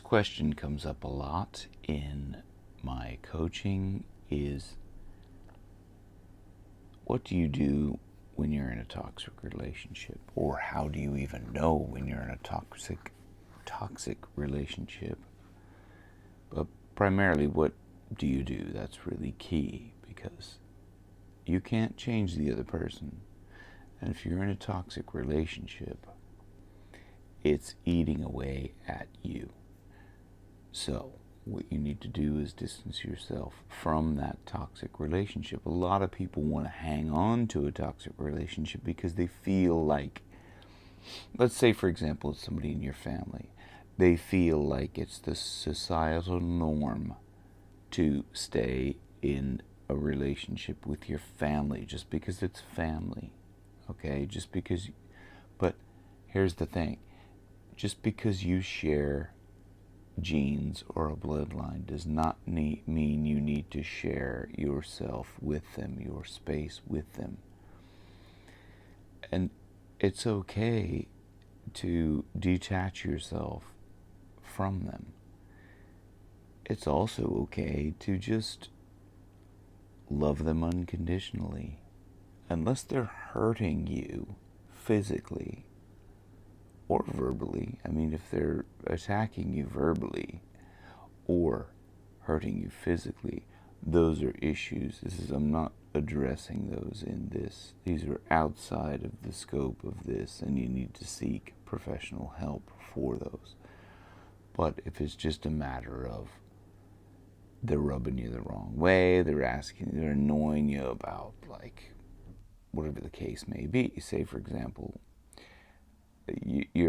question comes up a lot in my coaching is, what do you do when you're in a toxic relationship? Or how do you even know when you're in a toxic relationship? But primarily, what do you do? That's really key, because you can't change the other person. And if you're in a toxic relationship, it's eating away at you. So what you need to do is distance yourself from that toxic relationship. A lot of people want to hang on to a toxic relationship because they feel like, let's say for example, it's somebody in your family. They feel like it's the societal norm to stay in a relationship with your family just because it's family. Okay? But here's the thing. Just because you share genes or a bloodline does not mean you need to share yourself with them, your space with them. And it's okay to detach yourself from them. It's also okay to just love them unconditionally, unless they're hurting you physically or verbally. I mean, if they're attacking you verbally or hurting you physically, those are issues. I'm not addressing those in this. These are outside of the scope of this, and you need to seek professional help for those. But if it's just a matter of they're rubbing you the wrong way, they're annoying you about, like, whatever the case may be. Say, for example, you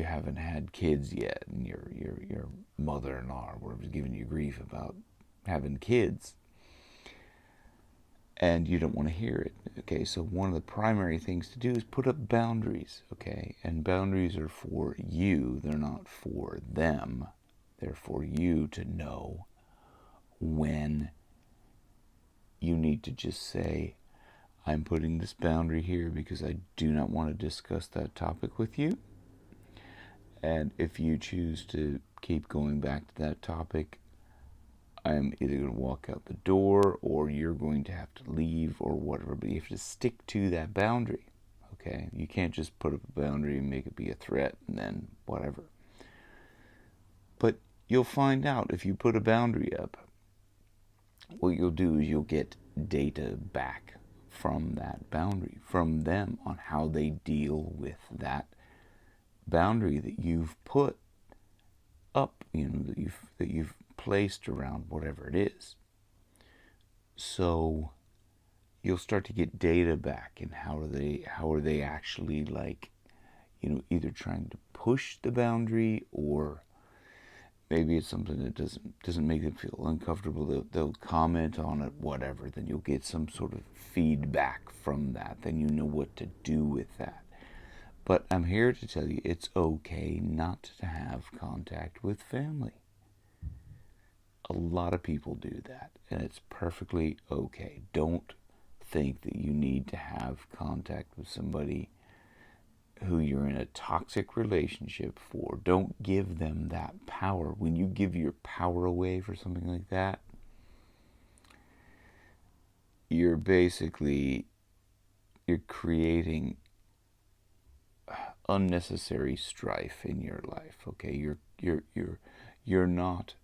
haven't had kids yet, and your mother-in-law or whatever's giving you grief about having kids, and you don't want to hear it. Okay, so one of the primary things to do is put up boundaries. Okay, and boundaries are for you. They're not for them. They're for you to know when you need to just say, I'm putting this boundary here because I do not want to discuss that topic with you. And if you choose to keep going back to that topic, I'm either going to walk out the door or you're going to have to leave or whatever. But you have to stick to that boundary. Okay? You can't just put up a boundary and make it be a threat and then whatever. But you'll find out if you put a boundary up, what you'll do is you'll get data back from that boundary, from them, on how they deal with that boundary that you've put up, that you've placed around whatever it is. So you'll start to get data back, and how are they actually, like, either trying to push the boundary, or maybe it's something that doesn't make them feel uncomfortable. They'll comment on it, whatever. Then you'll get some sort of feedback from that. Then you know what to do with that. But I'm here to tell you it's okay not to have contact with family. A lot of people do that, and it's perfectly okay. Don't think that you need to have contact with somebody who you're in a toxic relationship for. Don't give them that power. When you give your power away for something like that, you're creating unnecessary strife in your life. Okay, you're not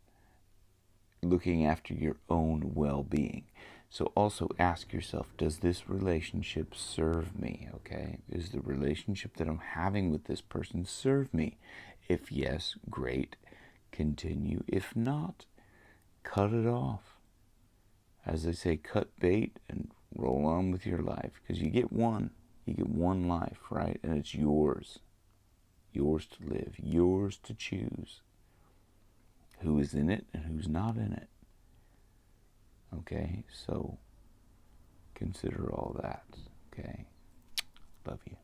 looking after your own well-being. So also ask yourself, does this relationship serve me? Okay, is the relationship that I'm having with this person serve me? If yes, great, continue. If not, cut it off. As they say, cut bait and roll on with your life, because you get one life, right? And it's yours to live, yours to choose who is in it and who's not in it. Okay, so consider all that. Okay, love you.